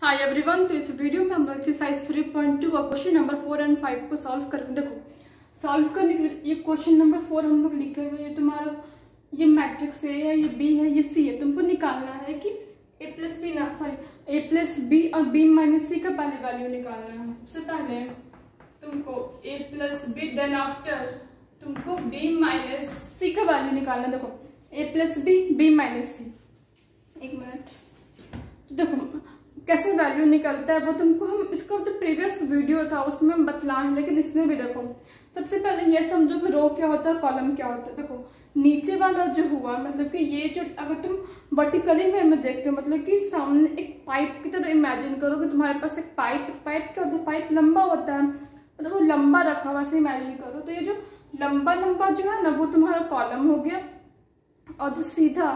Hi everyone. तो इस video में हम लोग एक्सरसाइज 3.2 का क्वेश्चन नंबर 4 और 5 को सॉल्व करेंगे। देखो सॉल्व करने के लिए ये क्वेश्चन नंबर 4 हम लोग लिखे हुए, ये तुम्हारा ये मैट्रिक्स है या ये बी है ये सी है। तुमको निकालना है कि ए प्लस बी और बी माइनस सी का पहले वैल्यू निकालना है। सबसे पहले तुमको ए प्लस बी, देन आफ्टर तुमको बी माइनस सी का वैल्यू निकालना है। देखो ए प्लस बी, बी माइनस सी। एक मिनट, तो देखो कैसे वैल्यू निकलता है वो तुमको हम इसका जो प्रीवियस वीडियो था उसमें हम बतलाए हैं, लेकिन इसमें भी देखो सबसे पहले ये समझो कि रो क्या होता है, कॉलम क्या होता है। देखो नीचे वाला जो हुआ मतलब कि ये जो अगर तुम वर्टिकली वे में देखते हो मतलब कि सामने एक पाइप की तरह इमेजिन करो कि तुम्हारे पास एक पाइप क्या होता है, पाइप लंबा होता है, मतलब वो लंबा रखा हुआ ऐसे इमेजिन करो। तो ये जो लंबा जो है ना वो तुम्हारा कॉलम हो गया, और जो सीधा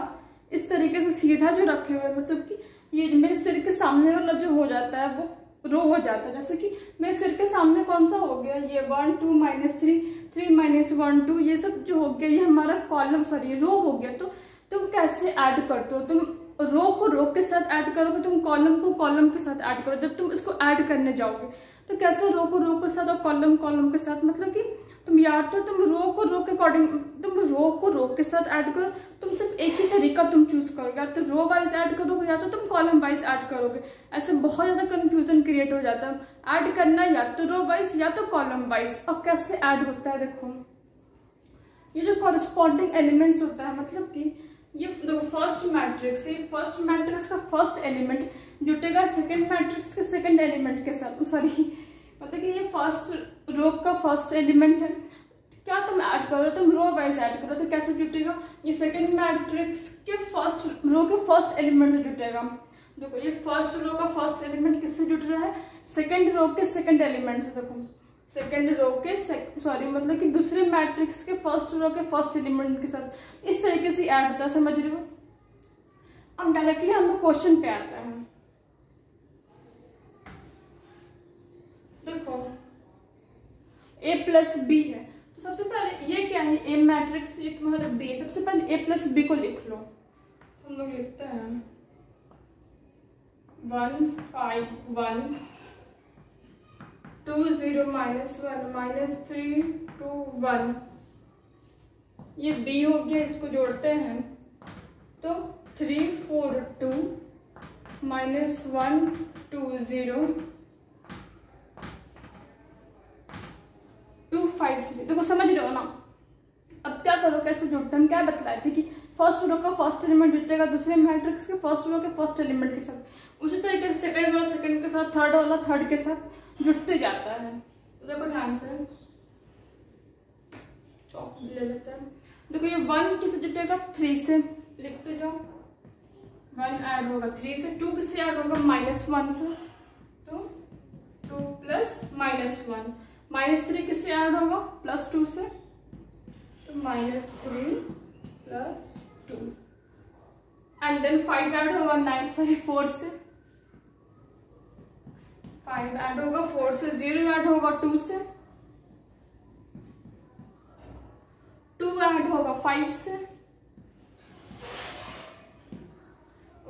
इस तरीके से सीधा जो रखे हुए मतलब कि ये मेरे सिर के सामने वाला जो हो जाता है वो रो हो जाता है। जैसे कि मेरे सिर के सामने कौन सा हो गया, ये 1 2 -3 3 -1 2 ये सब जो हो गया ये हमारा कॉलम रो हो गया। तो तुम कैसे ऐड करते हो, तुम रो को रो के साथ ऐड करोगे, तुम कॉलम को कॉलम के साथ ऐड करो। जब तुम इसको ऐड करने जाओगे तो कैसे रो को रो के साथ और कॉलम के साथ, मतलब कि तुम या तो तुम रो को रो के अकॉर्डिंग तुम रो को रो के साथ ऐड करो। तुम सिर्फ एक ही तरीका तुम चूज करोगे, या तो रो वाइज ऐड करोगे या तो तुम कॉलम वाइज ऐड करोगे। ऐसे बहुत ज्यादा कंफ्यूजन क्रिएट हो जाता है। ऐड करना या तो रो वाइज या तो कॉलम वाइज। और कैसे ऐड होता है, देखो ये जो कॉरेस्पॉन्डिंग एलिमेंट्स होता है मतलब कि ये देखो फर्स्ट मैट्रिक्स का फर्स्ट एलिमेंट जुटेगा सेकेंड मैट्रिक्स के सेकेंड एलिमेंट के साथ। मतलब कि ये फर्स्ट रो का फर्स्ट एलिमेंट है, क्या तुम ऐड करो, तुम रो वाइज ऐड करो तो कैसे जुटेगा, ये सेकंड मैट्रिक्स के फर्स्ट रो के फर्स्ट एलिमेंट से जुटेगा। देखो ये फर्स्ट रो का फर्स्ट एलिमेंट किससे जुट रहा है, सेकंड रो के सेकंड एलिमेंट से। देखो सेकंड रो के मतलब कि दूसरे मैट्रिक्स के फर्स्ट रो के फर्स्ट एलिमेंट के साथ इस तरीके से ऐड होता है, समझ रहे हो। अब डायरेक्टली हम लोग क्वेश्चन पे आता है। देखो ए प्लस बी है, तो सबसे पहले ये क्या है, ए मैट्रिक्स ये तुम्हारा बी। सबसे पहले ए प्लस बी को लिख लो। हम लोग लिखते हैं 1 5 1 2 0 -1 -3 2 1। ये बी हो गया, इसको जोड़ते हैं तो 3 4 2 -1 2 0 2 5 3। देखो समझ रहे हो ना। अब क्या करो, कैसे जुड़ते हैं, हम क्या बतलाए थे कि फर्स्ट रो का फर्स्ट एलिमेंट जुटेगा दूसरे मैट्रिक्स के फर्स्ट रो के फर्स्ट एलिमेंट के साथ, उसी तरीके से सेकंड वाला सेकंड के साथ, थर्ड वाला थर्ड के साथ जुटते जाता है। तो देखो ध्यान से चौक ले लेते हैं। देखो ये 1 किससे जुटेगा, 3 से, लिखते जाओ। 1 ऐड होगा 3 से, 2 किससे ऐड होगा -1 से, तो 2 + -1 -3 किससे ऐड होगा, +2 से, तो -3 + 2 एंड देन 5 ऐड होगा 4 से, 5 ऐड होगा 4 से, 0 ऐड होगा 2 से, 2 ऐड होगा 5 से,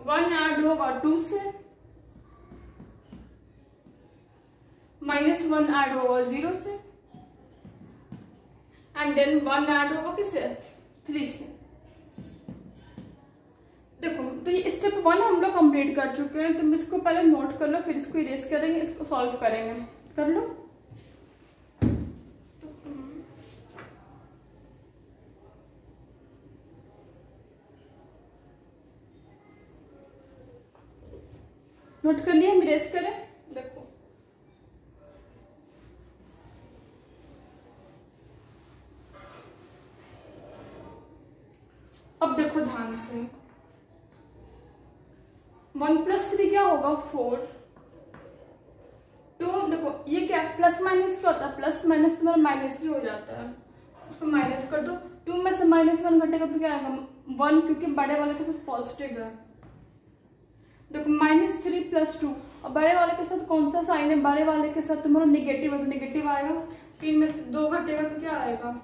1 ऐड होगा 2 से, -1 ऐड होगा 0 से, एंड देन 1 ऐड होगा किससे, 3 से। देखो तो ये स्टेप 1 हम लोग कंप्लीट कर चुके हैं। तुम इसको पहले नोट कर लो, फिर इसको इरेज करेंगे, इसको सॉल्व करेंगे। कर लो। नोट कर लिया, हम इरेज करें। देखो अब देखो ध्यान से, 1 + 3 क्या होगा, 4 2। देखो ये क्या प्लस माइनस क्या होता है, प्लस माइनस तुम्हारा माइनस ही हो जाता है, उसको माइनस कर दो। 2 में से -1 घटेगा तो क्या आएगा, 1, क्योंकि बड़े वाले के साथ पॉजिटिव है। देखो -3 + 2, और बड़े वाले के साथ कौन सा साइन है, बड़े वाले के साथ तुम्हारा नेगेटिव है तो नेगेटिव आएगा। 3 में से 2 घटेगा तो क्या आएगा,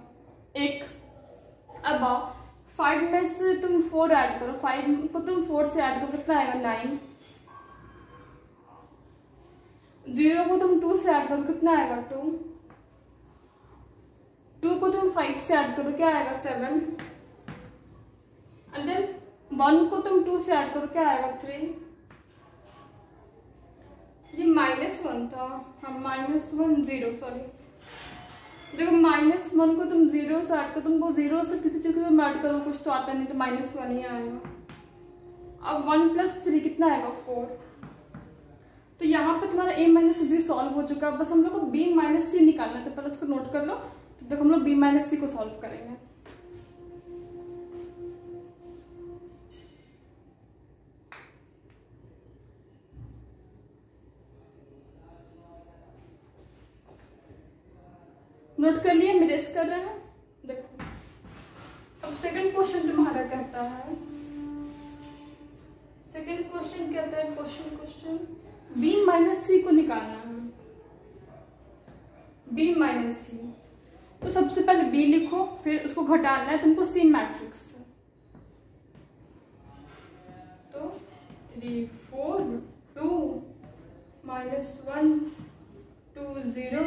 1। अब 5 में से तुम 4 ऐड करो, 5 को तुम 4 से ऐड करो, कितना आएगा, 9। 0 को तुम 2 से ऐड करो कितना आएगा 2, 2 को तुम 5 से ऐड करो क्या आएगा 7, एंड देन 1 को तुम 2 से ऐड करो क्या आएगा 3। ये -1 था, हाँ -1 0 सॉरी। देखो -1 को तुम 0 से ऐड करो, तुमको 0 से किसी चीज को ऐड करो कुछ तो आता नहीं तो -1 ही आएगा। अब 1 + 3 कितना आएगा 4। तो यहाँ पे तुम्हारा a - b सॉल्व हो चुका है, बस हम लोग को b - c निकालना है। तो पहले उसको नोट कर लो, तब तक हम लोग b - c को सॉल्व करेंगे। नोट कर लिए, मेरेस कर रहे हैं। देखो अब सेकंड क्वेश्चन तुम्हारा कहता है, सेकंड क्वेश्चन कहता है क्वेश्चन b - c को निकालना है, b - c। तो सबसे पहले b लिखो, फिर उसको घटाना है तुमको c मैट्रिक्स से। तो 3 4 2 -1 2 0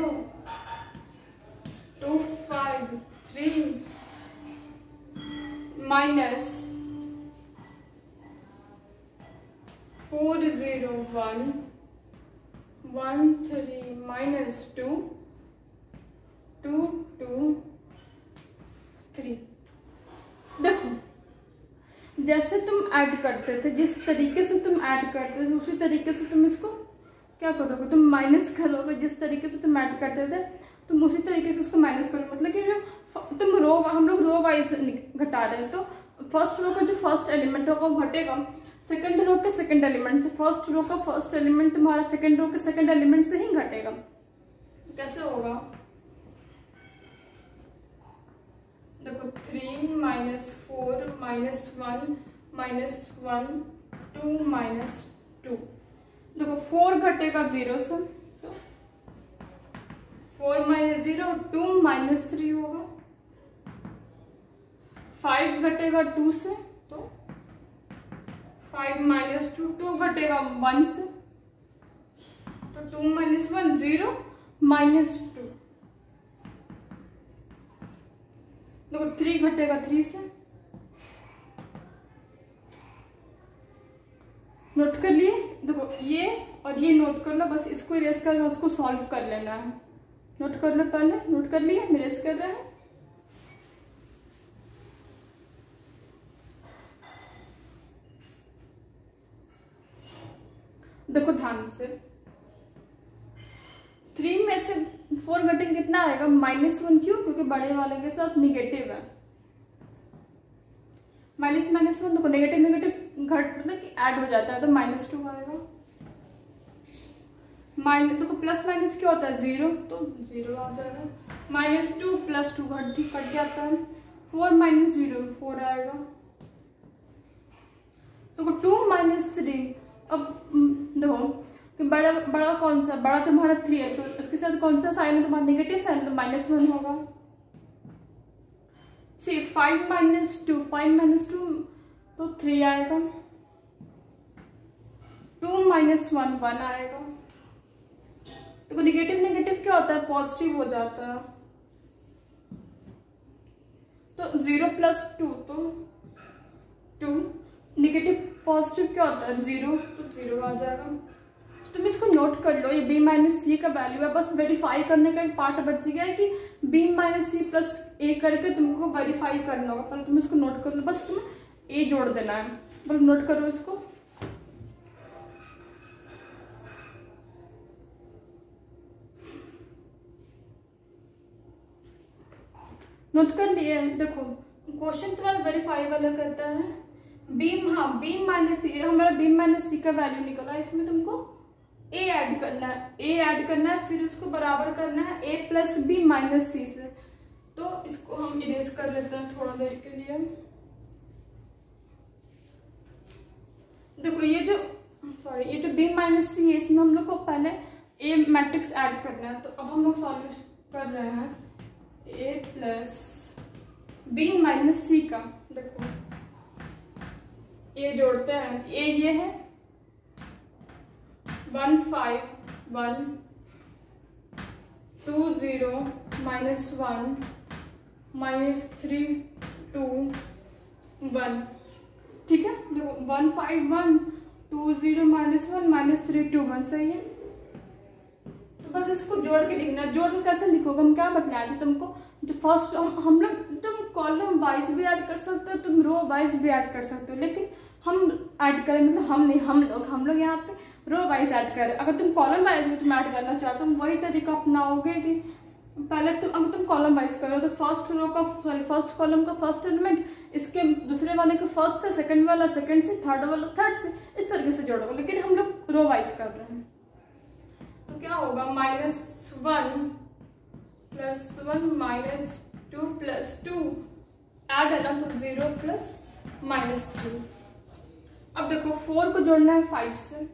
2 5 3 -4 0 1 1 3 -2 2 2 3। देखो जैसे तुम ऐड करते थे, जिस तरीके से तुम ऐड करते थे उसी तरीके से तुम इसको क्या करोगे, तुम माइनस करोगे। जिस तरीके से तुम ऐड करते थे तुम उसी तरीके से उसको माइनस करोगे। मतलब कि जो तुम रो, हम लोग रो वाइज घटा रहे हैं, तो फर्स्ट रो का जो फर्स्ट एलिमेंट होगा वो घटेगा सेकंड रो के सेकंड एलिमेंट से। फर्स्ट रो का फर्स्ट एलिमेंट तुम्हारा सेकंड रो के सेकंड एलिमेंट से ही घटेगा। कैसे होगा, देखो 3 -4 -1 -1 2 -2। देखो 4 घटेगा 0 से, तो 4 - 0 2 -3 होगा। 5 घटेगा 2 से, तो 5 - 2 2 घटेगा 1 से, तो 2 - 1 0 -2। देखो 3 घटेगा 3 से। नोट कर लिए, देखो ये और ये नोट कर लो, बस इसको इरेज करना, उसको सॉल्व कर लेना है। नोट कर लो, पहले नोट कर लिए, इरेज कर रहे हैं। देखो ध्यान से, 3 में से 4 घटेंगे कितना आएगा -1। क्यों, क्योंकि बड़े वाले के साथ निगेटिव है। -1 देखो नेगेटिव घट मतलब कि ऐड हो जाता है, तो -2 आएगा। देखो प्लस माइनस क्या होता है 0, तो 0 आ जाएगा। -2 + 2 कट जाता है। 4 - 0 4 आएगा। देखो 2 - 3। अब देखो कि बड़ा कौन सा, बड़ा तुम्हारा 3 है, तो इसके साथ कौन सा साइन है तुम्हारा नेगेटिव साइन, तो -1 होगा। सी 5 - 2 तो 3 आएगा। 2 - 1 1 आएगा। तो नेगेटिव क्या होता है, पॉजिटिव हो जाता है। तो 0 + 2 तो 2, नेगेटिव पॉजिटिव क्या होता है 0, तो 0 आ जाएगा। तो तुम इसको नोट कर लो, ये b - c का वैल्यू है। बस वेरीफाई करने का एक पार्ट बच गया है कि b - c + a करके तुमको वेरीफाई करना होगा। पर तुम इसको नोट कर लो, बस इसमें a जोड़ देना है। बस नोट करो इसको। नोट कर लिए। देखो क्वेश्चन तुम्हारा वेरीफाई वाला कहता है b - c, हमारा b - c का वैल्यू निकला। इसमें तुमको a ऐड करना है, फिर उसको बराबर करना है a + b - c से। तो इसको हम इरेज कर लेते हैं थोड़ा देर के लिए। देखो ये जो b - c है, इसमें हम लोग को पहले a मैट्रिक्स ऐड करना है। तो अब हम लोग सॉल्व कर रहे हैं a + b - c का। देखो a जोड़ते हैं, a ये है 1 5 1 2 0 -1 -3 2 1। ठीक है, देखो 1 5 1 2 0 -1 -3 2 1 सही है। तो बस इसको जोड़ के लिखना। जोड़ के कैसे लिखोगे, हम क्या बतलाए थे तुमको, जो फर्स्ट हम लोग, तुम कॉलम वाइज भी ऐड कर सकते हो, तुम रो वाइज भी ऐड कर सकते हो, लेकिन हम ऐड करें, मतलब हम नहीं, हम लोग यहाँ पे रो वाइज ऐड करें। अगर तुम कॉलम वाइज भी तुम ऐड करना चाहते हो, तुम वही तरीका अपनाओगे कि पहले अगर तुम कॉलम वाइज करो तो फर्स्ट रो का फर्स्ट कॉलम का फर्स्ट एलिमेंट इसके दूसरे वाले के फर्स्ट से, सेकंड वाला सेकंड से, थर्ड वाला थर्ड से, इस तरीके से जोड़ोगे। लेकिन हम लोग रो वाइज कर रहे हैं, तो क्या होगा -1 +1 -2 +2 ऐड है ना, तो 0 + -3। अब देखो 4 को जोड़ना है 5 से,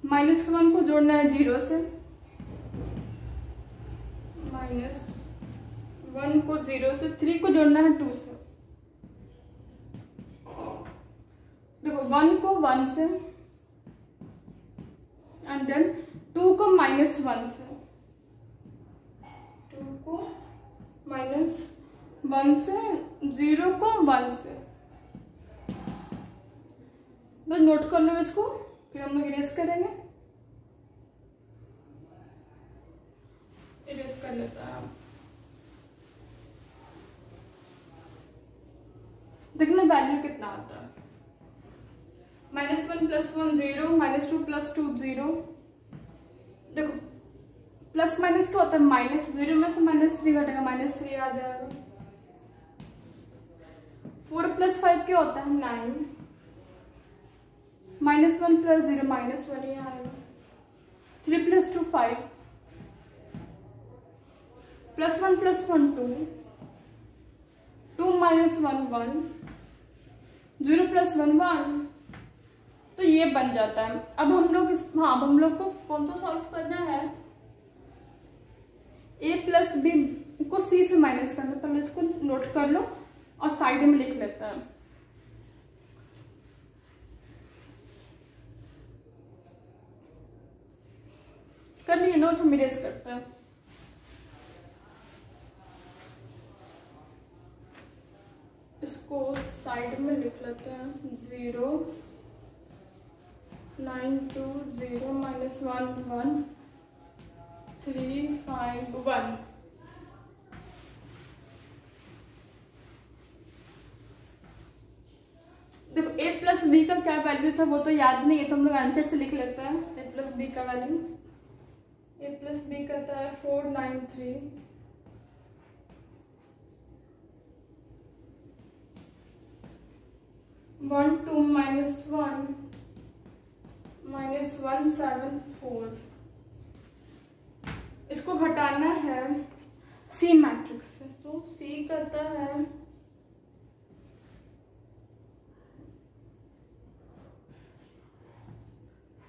-1 को जोड़ना है 0 से, -1 को 0 से, 3 को जोड़ना है 2 से। देखो 1 को 1 से एंड देन 2 को -1 से, 2 को -1 से, 0 को 1 से। बस नोट कर लो इसको, फिर हम लोग इरेज करेंगे। इरेज कर लेता है। देखना वैल्यू कितना आता है। -1 +1 0, -2 +2 0। देखो प्लस माइनस क्या होता है, -0 में से -3 घटेगा, -3 आ जाएगा। 4 + 5 क्या होता है, 9। -1 + 0 -1 ही आएगा। 3 + 2 5, +1 + 1 2, 2 - 1 1, 0 + 1 1। तो ये बन जाता है। अब हम लोग अब हम लोग को कौन सा सॉल्व करना है, a + b को c से माइनस करना। पहले इसको नोट कर लो और साइड में लिख लेता है। कर लिए नोट, हम इरेज करते हैं। इसको साइड में लिख लेते हैं। 0 9 2 0 -1 1 3 5 1। देखो a + b का क्या वैल्यू था वो तो याद नहीं है, तो हम लोग आंसर से लिख लेते हैं। a + b का वैल्यू, a + b कहता है 493 1 2 -1 -174। इसको घटाना है सी मैट्रिक्स से, तो सी कहता है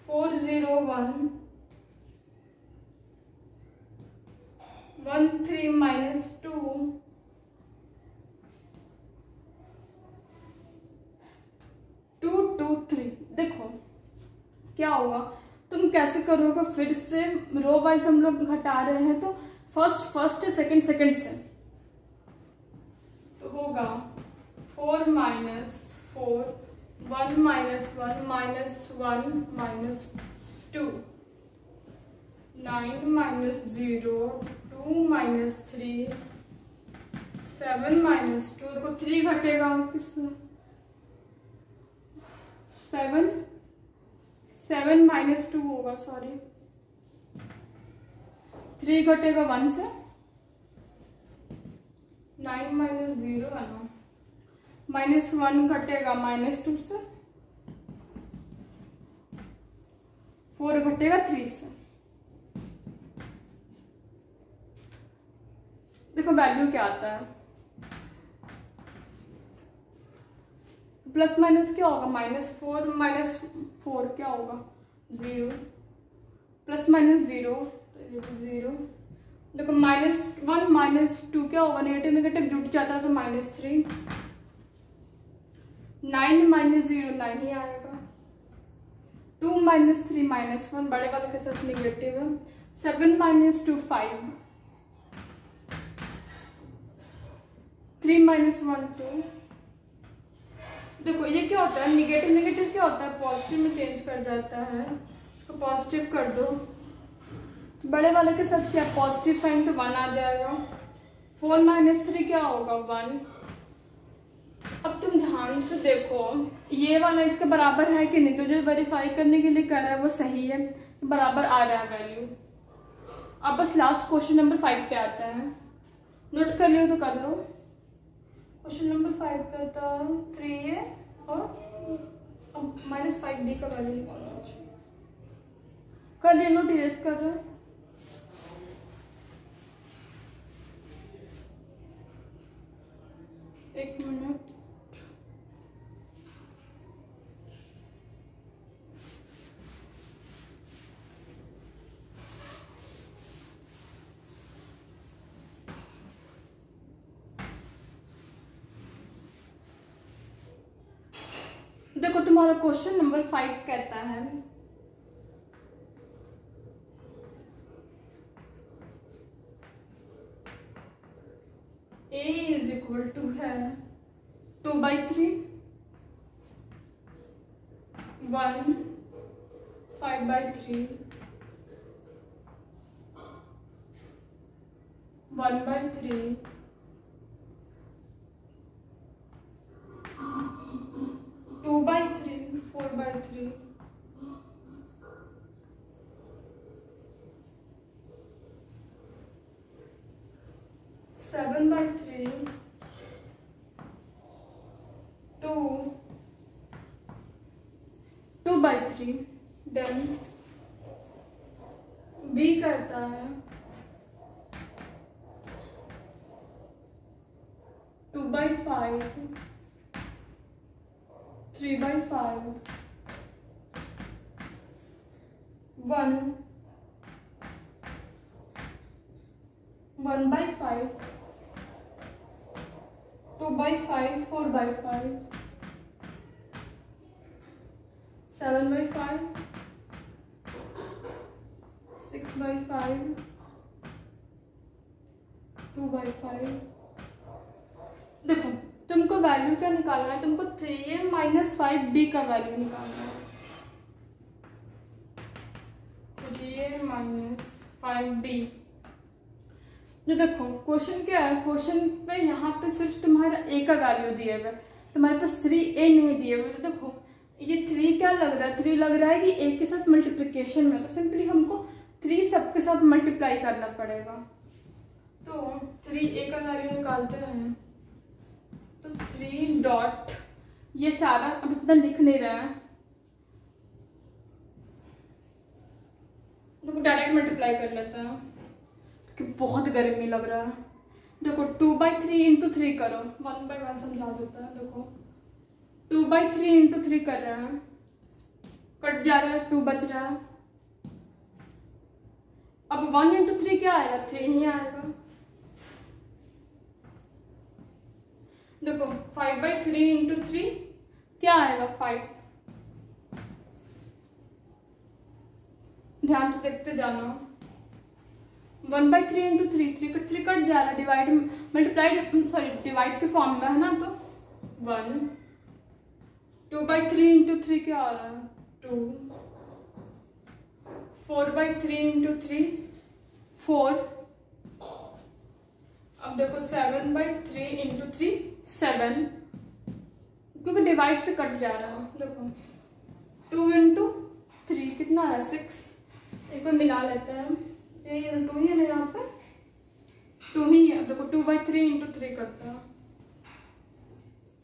4 0 1 1 3 -2 2 2 3। देखो क्या होगा, तुम कैसे करोगे, फिर से रो वाइज हम लोग घटा रहे हैं, तो फर्स्ट सेकंड से, तो होगा 4 - 4 1 -1 -1 -2 9 -0 2 -3 7 -2। देखो 3 घटेगा किससे, 7 -2 होगा, सॉरी 3 घटेगा 1 से, 9 -0 है ना, -1 घटेगा -2 से, 4 घटेगा 3 से। देखो वैल्यू क्या आता है, प्लस माइनस क्या होगा, -4 क्या होगा 0, +- 0 0। देखो -1 -2 क्या होगा, नेगेटिव जुट जाता है तो -3। 9 - 0 9 ही आएगा। 2 माइनस 3 माइनस 1, बड़े वाले के साथ निगेटिव है। 7 माइनस 2 5, 3 माइनस 1 2। देखो ये क्या होता है, निगेटिव निगेटिव क्या होता है, पॉजिटिव में चेंज कर जाता है, इसको पॉजिटिव कर दो। बड़े वाले के साथ क्या, पॉजिटिव साइन तो 1 आ जाएगा। 4 माइनस 3 क्या होगा, 1। अब तुम ध्यान से देखो ये वाला इसके बराबर है कि नहीं, तो जो वेरीफाई करने के लिए कर रहा है वो सही है, बराबर आ रहा है वैल्यू। अब बस लास्ट क्वेश्चन नंबर 5 पे आता है, नोट कर लियो तो कर लो। क्वेश्चन नंबर 5 करता है 3a और -5b का वैल्यू निकालना है। कर लिया नोट, इरेज कर रहे हैं। एक मिनट, देखो तुम्हारा क्वेश्चन नंबर 5 कहता है a इज इक्वल टू है 2/3, 1 5/3, 1/3, 2/3, 4/3, 7/3, 2/3। देन b करता है 2/5, 3/5, 1, 1/5, 2/5, 4/5, 7/5, 6/5, 2/5। देखो तुमको वैल्यू क्या निकालना है, तुमको 3a माइनस 5b का वैल्यू निकालना है। 3a माइनस 5b, जो देखो क्वेश्चन क्या है, क्वेश्चन पे यहाँ पे सिर्फ तुम्हारा a का वैल्यू दिया हुआ है, तुम्हारे पास 3a नहीं दिए हुए। तो देखो ये 3 क्या लग रहा है, 3 लग रहा है कि a के साथ मल्टीप्लिकेशन में, तो सिंपली हमको 3 सबके साथ मल्टीप्लाई करना पड़ेगा। तो 3a का वैल्यू निकालते हैं, तो 3 डॉट, ये सारा अब इतना लिख नहीं रहा है, देखो डायरेक्ट मल्टीप्लाई कर लेता है कि बहुत गर्मी लग रहा है। देखो 2/3 इंटू 3 करो, 1/1 समझा देता है। देखो 2/3 इंटू 3 कर रहा है, कट जा रहा है, 2 बच रहा है। अब 1 इंटू 3 क्या आएगा, 3 ही आएगा। देखो 5/3 इंटू 3 क्या आएगा, 5। ध्यान से देखते जाना। 1/3 इंटू 3, 3 कट जा रहा है, डिवाइड मल्टीप्लाइड सॉरी डिवाइड के फॉर्म में है ना, तो 1। 2/3 इंटू 3 क्या आ रहा है, 2। 4/3 इंटू 3 4। अब देखो 7/3 इंटू 3 7, क्योंकि डिवाइड से कट जा रहा है। देखो 2 इंटू 3 कितना है, 6। एक बार मिला लेते हैं, ये 2 ही है ना, यहाँ पे 2 ही है। देखो 2/3 इंटू 3 करता है,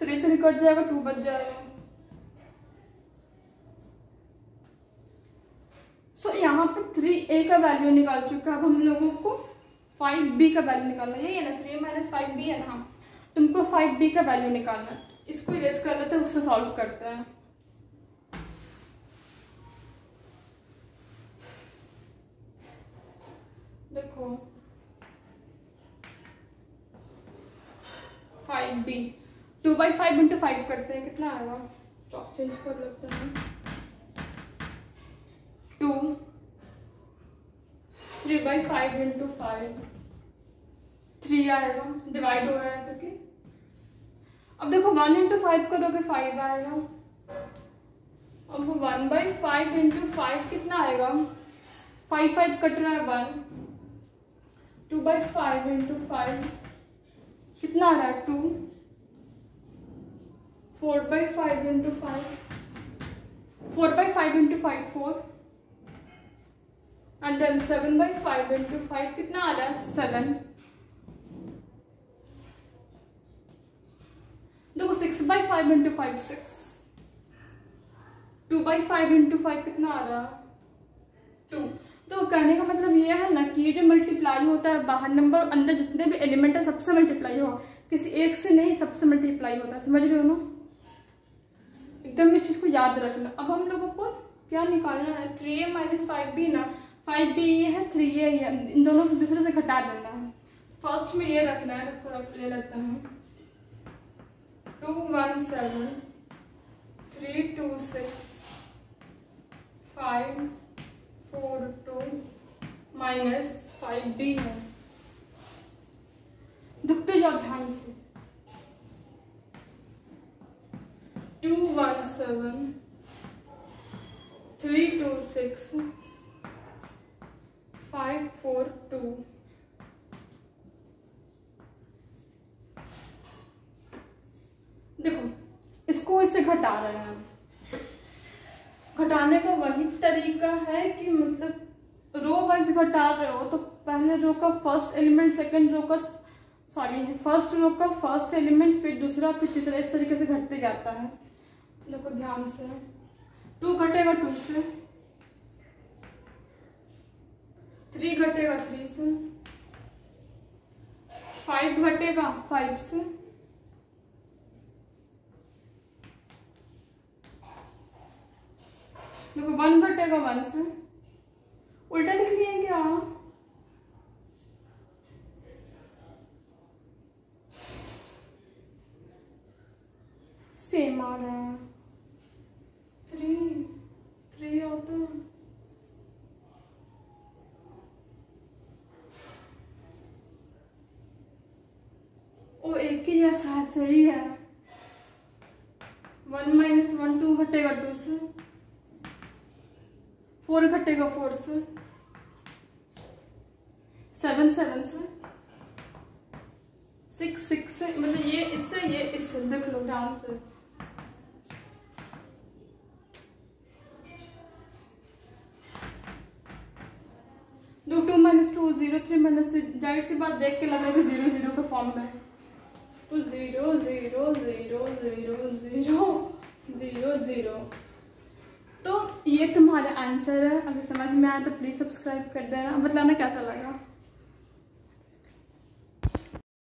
3 कट जाएगा, 2 बच जाएगा। सो यहाँ पे 3a का वैल्यू निकाल चुका है। अब हम लोगों को 5b का वैल्यू निकालना है, यही है ना, 3a माइनस 5b है ना, तुमको 5b का वैल्यू निकालना है। इसको इरेज कर लेते हैं, उससे सॉल्व करते हैं। देखो 5b, 2/5 इंटू 5 करते हैं, कितना आएगा, चॉक चेंज कर लेते हैं। 2, 3/5 इंटू 5, 3 आएगा, डिवाइड हो रहा है करके। अब देखो 1 इंटू 5 करोगे 5 आएगा। अब 1/5 इंटू 5 कितना आएगा, 5 कट रहा है 1, 2/5 इंटू 5 कितना आ रहा है 2, 4/5 into 5, 4/5 into 5 4, and then 7/5 into 5 कितना आ रहा है 7। देखो 6/5 इंटू 5 6, 2/5 इंटू 5 कितना आ रहा है 2। तो कहने का मतलब ये है ना कि ये जो मल्टीप्लाई होता है बाहर नंबर अंदर जितने भी एलिमेंट है सबसे मल्टीप्लाई होगा, किसी एक से नहीं, सबसे मल्टीप्लाई होता है। समझ रहे हो ना, एकदम इस चीज को याद रखना। अब हम लोगों को क्या निकालना है, 3a माइनस 5b ना, 5b ये है 3a ये, इन दोनों को दूसरे से घटा देना है। फर्स्ट में ये रखना है, इसको ले लेते हैं 2 1 7 3 2 6 5 4 2 माइनस 5b है। दुखते जाओ ध्यान से, 2 1 7 3 2 6 5 4 2। देखो इसको इससे घटा रहे हैं। घटाने का वही तरीका है कि मतलब रो वाइज घटा रहे हो तो पहले रो का फर्स्ट एलिमेंट, सेकंड रो का फर्स्ट रो का फर्स्ट एलिमेंट, फिर दूसरा, फिर तीसरा, इस तरीके से घटते जाता है। देखो ध्यान से, 2 घटेगा 2 से, 3 घटेगा 3 से, 5 घटेगा 5 से, देखो 1 घटेगा 1 से। उल्टा लिख लिया है क्या, सेम आ रहा है, 3 आता है। ओ एक ही जैसा है, सही है। 1 माइनस 1 2 घटेगा 2 से, 4 घटेगा 4 से, 7 7 से, 6 6 से, मतलब ये इससे देख लो ध्यान से। दो 2 माइनस 2 0, 3 माइनस 3, जाहिर सी बात देख के लग रहा है कि 0 0 के फॉर्म में है, तो 0 0 0 0 0 0 0। तो ये तुम्हारा आंसर है। अगर समझ में आया तो प्लीज़ सब्सक्राइब कर देना, बताना कैसा लगा।